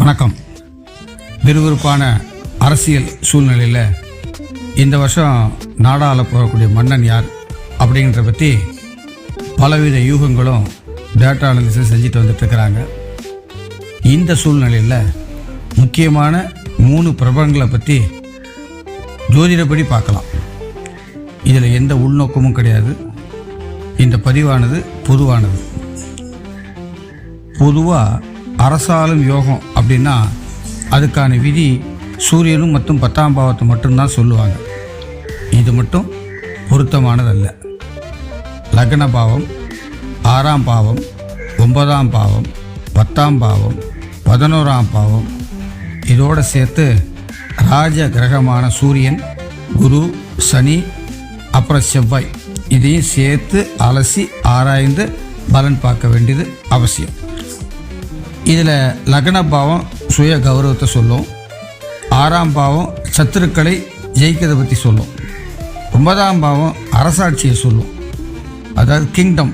வணக்கம். விறுவிறுப்பான அரசியல் சூழ்நிலையில் இந்த வருஷம் நாடாள போகக்கூடிய மன்னன் யார் அப்படிங்கிற பற்றி பலவித யூகங்களும் டேட்டா அனாலிசிஸ் செஞ்சுட்டு வந்துட்டுருக்கிறாங்க. இந்த சூழ்நிலையில் முக்கியமான 3 பிரபலங்களை பற்றி ஜோதிடப்படி பார்க்கலாம். இதில் எந்த உள்நோக்கமும் கிடையாது. இந்த பதிவானது பொதுவானது. பொதுவாக அரசாளும் யோகம் அப்படின்னா அதுக்கான விதி சூரியனும் மற்றும் 10ஆம் பாவத்தை மட்டும்தான் சொல்லுவாங்க. இது மட்டும் பொருத்தமானதல்ல. லக்ன பாவம், 6ஆம் பாவம், 9ஆம் பாவம், 10ஆம் பாவம், 11ஆம் பாவம், இதோடு சேர்த்து ராஜ கிரகமான சூரியன், குரு, சனி, அப்புறம் செவ்வாய், இதையும் சேர்த்து அலசி ஆராய்ந்து பலன் பார்க்க வேண்டியது அவசியம். இதில் லக்ன பாவம் சுய கௌரவத்தை சொல்லும், 6ஆம் பாவம் சத்துருக்களை ஜெயிக்கிறதை பற்றி சொல்லும், 9ஆம் பாவம் அரசாட்சியை சொல்லும், அதாவது கிங்டம்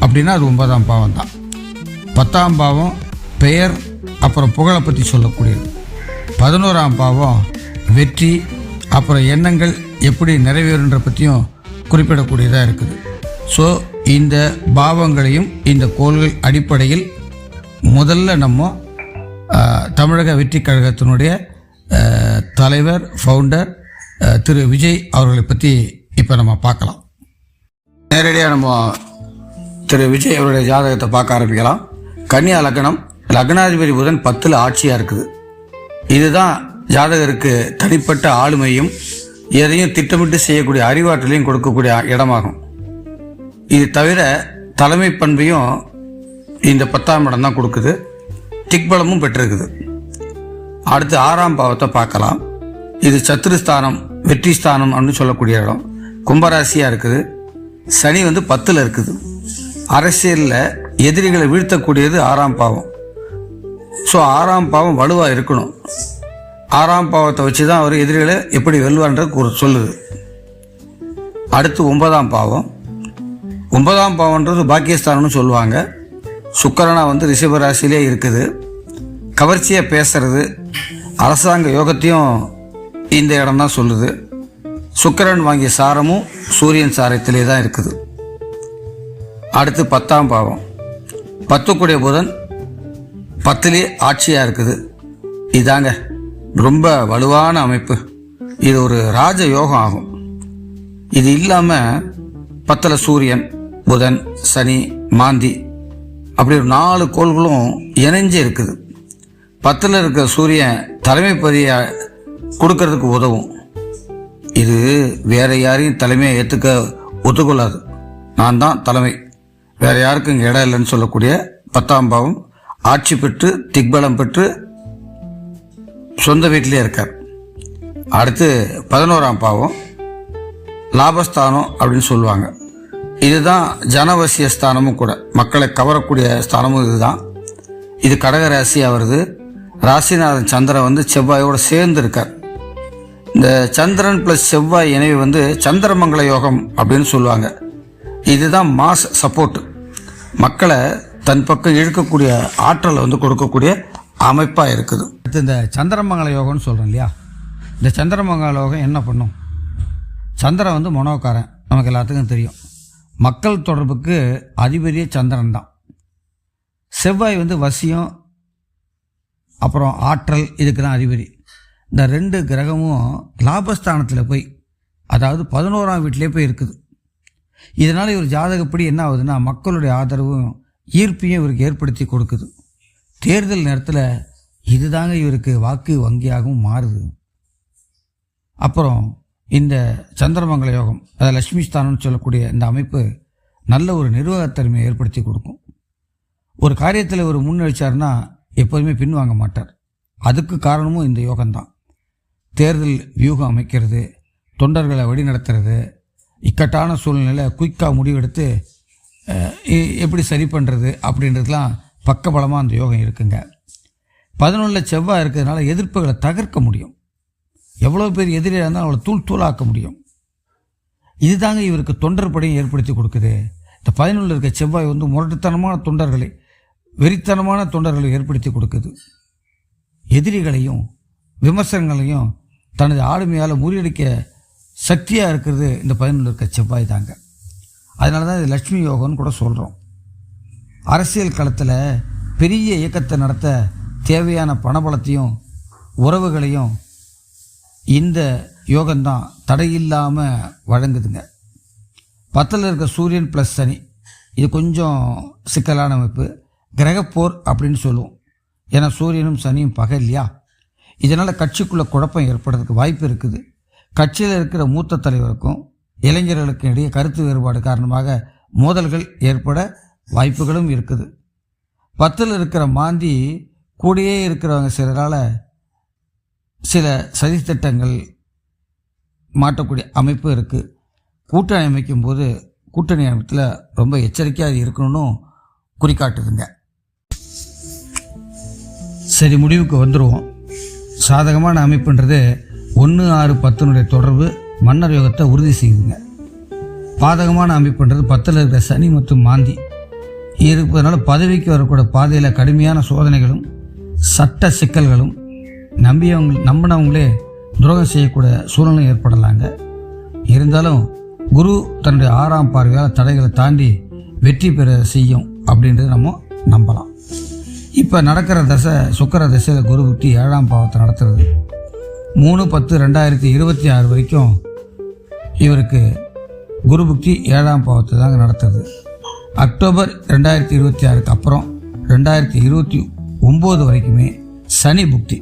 அப்படின்னா அது 9ஆம் பாவம் தான். 10ஆம் பாவம் பெயர் அப்புறம் புகழை பற்றி சொல்லக்கூடியது. 11ஆம் பாவம் வெற்றி அப்புறம் எண்ணங்கள் எப்படி நிறைவேறுன்ற பற்றியும் குறிப்பிடக்கூடியதாக இருக்குது. ஸோ இந்த பாவங்களையும் இந்த கோள்கள் அடிப்படையில் முதல்ல நம்ம தமிழக வெற்றி கழகத்தினுடைய தலைவர் ஃபவுண்டர் திரு விஜய் அவர்களை பற்றி இப்போ நம்ம பார்க்கலாம். நேரடியாக நம்ம திரு விஜய் அவருடைய ஜாதகத்தை பார்க்க ஆரம்பிக்கலாம். கன்னியா லக்னம், லக்னாதிபதி புதன் 10ல் ஆட்சியாக இருக்குது. இதுதான் ஜாதகருக்கு தனிப்பட்ட ஆளுமையும் எதையும் திட்டமிட்டு செய்யக்கூடிய அறிவாற்றலையும் கொடுக்கக்கூடிய இடமாகும். இது தவிர தலைமை பண்பையும் இந்த 10ஆம் இடம் தான் கொடுக்குது. திக்பலமும் பெற்றிருக்குது. அடுத்து 6ஆம் பாவத்தை பார்க்கலாம். இது சத்துருஸ்தானம், வெற்றி ஸ்தானம் அப்படின்னு சொல்லக்கூடிய இடம். கும்பராசியாக இருக்குது. சனி 10ல் இருக்குது. அரசியலில் எதிரிகளை வீழ்த்தக்கூடியது 6ஆம் பாவம். ஸோ 6ஆம் பாவம் வலுவாக இருக்கணும். 6ஆம் பாவத்தை வச்சு தான் அவர் எதிரிகளை எப்படி வெல்வான்றது சொல்லுது. அடுத்து 9ஆம் பாவம். 9ஆம் பாவம்ன்றது பாக்கியஸ்தானம்னு சொல்லுவாங்க. சுக்கிரனா ரிஷபராசியிலே இருக்குது. கவர்ச்சியாக பேசுறது, அரசாங்க யோகத்தையும் இந்த இடம் தான் சொல்லுது. சுக்கிரன் வாங்கிய சாரமும் சூரியன் சாரத்திலே தான் இருக்குது. அடுத்து 10ஆம் பாவம். 10 புதன் 10லே ஆட்சியாக இருக்குது. இதாங்க ரொம்ப வலுவான அமைப்பு. இது ஒரு ராஜ யோகம் ஆகும். இது இல்லாமல் 10ல் சூரியன், புதன், சனி, மாந்தி அப்படி ஒரு 4 கோள்களும் இணைஞ்சு இருக்குது. 10ல் இருக்கிற சூரியன் தலைமை பதவியை கொடுக்கறதுக்கு உதவும். இது வேற யாரையும் தலைமையை ஏற்றுக்க ஒத்துக்கொள்ளாது. நான் தான் தலைமை, வேற யாருக்கும் இங்கே இடம் இல்லைன்னு சொல்லக்கூடிய 10ஆம் பாவம் ஆட்சி பெற்று திக்பலம் பெற்று சொந்த வீட்டிலே இருக்கார். அடுத்து 11ஆம் பாவம் லாபஸ்தானம் அப்படின்னு சொல்லுவாங்க. இதுதான் ஜனவசிய ஸ்தானமும் கூட, மக்களை கவரக்கூடிய ஸ்தானமும் இதுதான். இது கடக ராசியாக வருது. ராசிநாதன் சந்திரன் செவ்வாயோடு சேர்ந்து இருக்கார். இந்த சந்திரன் ப்ளஸ் செவ்வாய் இணைவு சந்திரமங்கல யோகம் அப்படின்னு சொல்லுவாங்க. இதுதான் மாஸ் சப்போர்ட், மக்களை தன் பக்கம் இழுக்கக்கூடிய ஆற்றலை கொடுக்கக்கூடிய அமைப்பாக இருக்குது. அடுத்து இந்த சந்திரமங்கல யோகம்னு சொல்கிறோம் இல்லையா, இந்த சந்திரமங்கல யோகம் என்ன பண்ணும்? சந்திரன் மனோகாரன், நமக்கு எல்லாத்துக்கும் தெரியும். மக்கள் தொடர்புக்கு அதிபதியே சந்திரன் தான். செவ்வாய் வசியம் அப்புறம் ஆற்றல், இதுக்கு தான் அதிபதி. இந்த 2 கிரகமும் லாபஸ்தானத்தில் போய், அதாவது 11ஆம் வீட்டிலே போய் இருக்குது. இதனால் இவர் ஜாதகப்படி என்ன ஆகுதுன்னா, மக்களுடைய ஆதரவும் ஈர்ப்பையும் இவருக்கு ஏற்படுத்தி கொடுக்குது. தேர்தல் நேரத்தில் இதுதாங்க இவருக்கு வாக்கு வங்கியாகவும் மாறுது. அப்புறம் இந்த சந்திரமங்கல யோகம், அதாவது லட்சுமி ஸ்தானம்னு சொல்லக்கூடிய இந்த அமைப்பு நல்ல ஒரு நிர்வாகத்தன்மையை ஏற்படுத்தி கொடுக்கும். ஒரு காரியத்தில் ஒரு முன்னெடுச்சார்னா எப்போதுமே பின்வாங்க மாட்டார். அதுக்கு காரணமும் இந்த யோகம்தான். தேர்தல் வியூகம் அமைக்கிறது, தொண்டர்களை வழிநடத்துறது, இக்கட்டான சூழ்நிலையில் குயிக்காக முடிவெடுத்து எப்படி சரி பண்ணுறது அப்படின்றதுலாம் பக்கபலமாக அந்த யோகம் இருக்குங்க. 11ல் செவ்வாய் இருக்கிறதுனால எதிர்ப்புகளை தகர்க்க முடியும். எவ்வளோ பேர் எதிரியாக இருந்தால் அவளை தூளாக்க முடியும். இதுதாங்க இவருக்கு தொண்டர் படையும் ஏற்படுத்தி கொடுக்குது. இந்த 11ல் இருக்க செவ்வாய் முரட்டுத்தனமான தொண்டர்களை, வெறித்தனமான தொண்டர்களை ஏற்படுத்தி கொடுக்குது. எதிரிகளையும் விமர்சனங்களையும் தனது ஆளுமையால் முறியடிக்க சக்தியாக இருக்கிறது இந்த 11 இருக்க செவ்வாய் தாங்க. அதனால தான் இது லட்சுமி யோகம்னு கூட சொல்கிறோம். அரசியல் களத்தில் பெரிய இயக்கத்தை நடத்த தேவையான பணபலத்தையும் உறவுகளையும் இந்த யோகம்தான் தடையில்லாமல் வழங்குதுங்க. 10ல் இருக்க சூரியன் ப்ளஸ் சனி, இது கொஞ்சம் சிக்கலான அமைப்பு. கிரகப்போர் அப்படின்னு சொல்லுவோம். ஏன்னா சூரியனும் சனியும் பகை இல்லையா? இதனால் கட்சிக்குள்ளே குழப்பம் ஏற்படுறதுக்கு வாய்ப்பு இருக்குது. கட்சியில் இருக்கிற மூத்த தலைவருக்கும் இளைஞர்களுக்கும் இடையே கருத்து வேறுபாடு காரணமாக மோதல்கள் ஏற்பட வாய்ப்புகளும் இருக்குது. 10ல் இருக்கிற மாந்தி கூடயே இருக்கிறவங்க சிலரால் சில சதித்திட்டங்கள் மாட்டக்கூடிய அமைப்பு இருக்குது. கூட்டணி அமைக்கும் போது கூட்டணி அமைப்பில் ரொம்ப எச்சரிக்கையாக இருக்கணும்னு குறிக்காட்டுதுங்க. சரி, முடிவுக்கு வந்துடுவோம். சாதகமான அமைப்புன்றது 1, 6, 10 தொடர்பு மன்னர் யோகத்தை உறுதி செய்யுதுங்க. பாதகமான அமைப்புன்றது 10ல் இருக்கிற சனி மற்றும் மாந்தி இருப்பதனால பதவிக்கு வரக்கூடிய பாதையில் கடுமையான சோதனைகளும் சட்ட சிக்கல்களும் நம்பினவங்களே துரோகம் செய்யக்கூடிய சூழ்நிலை ஏற்படலாங்க. இருந்தாலும் குரு தன்னுடைய 6ஆம் பார்வையால் தடைகளை தாண்டி வெற்றி பெற செய்யும் அப்படின்றது நம்ம நம்பலாம். இப்போ நடக்கிற தசை சுக்கிர தசையில் குரு புக்தி 7ஆம் பாவத்தை நடத்துறது. 3/10/2026 வரைக்கும் இவருக்கு குரு புக்தி 7ஆம் பாவத்தை தாங்க நடத்துறது. அக்டோபர் 2026க்கு அப்புறம் 2029 வரைக்குமே சனி புக்தி.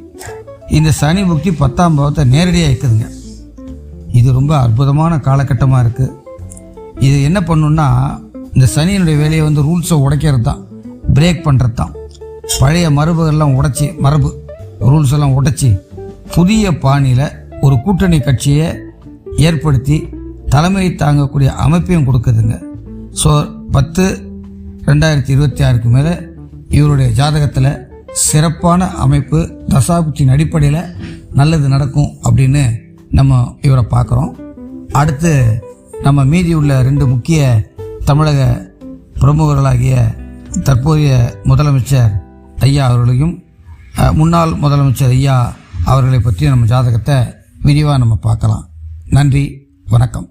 இந்த சனி புக்தி 10ஆம் பாவத்தை நேரடியாக இருக்குதுங்க. இது ரொம்ப அற்புதமான காலகட்டமாக இருக்குது. இது என்ன பண்ணுன்னா, இந்த சனியினுடைய வேலையை ரூல்ஸை உடைக்கிறது தான், பிரேக் பண்ணுறது தான். பழைய மரபுகள்லாம் உடைச்சி, ரூல்ஸ் எல்லாம் உடைச்சி புதிய பாணியில் ஒரு கூட்டணி கட்சியை ஏற்படுத்தி தலைமை தாங்கக்கூடிய அமைப்பையும் கொடுக்குதுங்க. ஸோ 10/2026க்கு மேலே இவருடைய ஜாதகத்தில் சிறப்பான அமைப்பு, தசாபுக்தியின் அடிப்படையில் நல்லது நடக்கும் அப்படின்னு நம்ம இவரை பார்க்குறோம். அடுத்து நம்ம மீதி உள்ள 2 முக்கிய தமிழக பிரமுகர்களாகிய தற்போதைய முதலமைச்சர் ஐயா அவர்களையும் முன்னாள் முதலமைச்சர் ஐயா அவர்களை பற்றி நம்ம ஜாதகத்தை விரிவாக நம்ம பார்க்கலாம். நன்றி, வணக்கம்.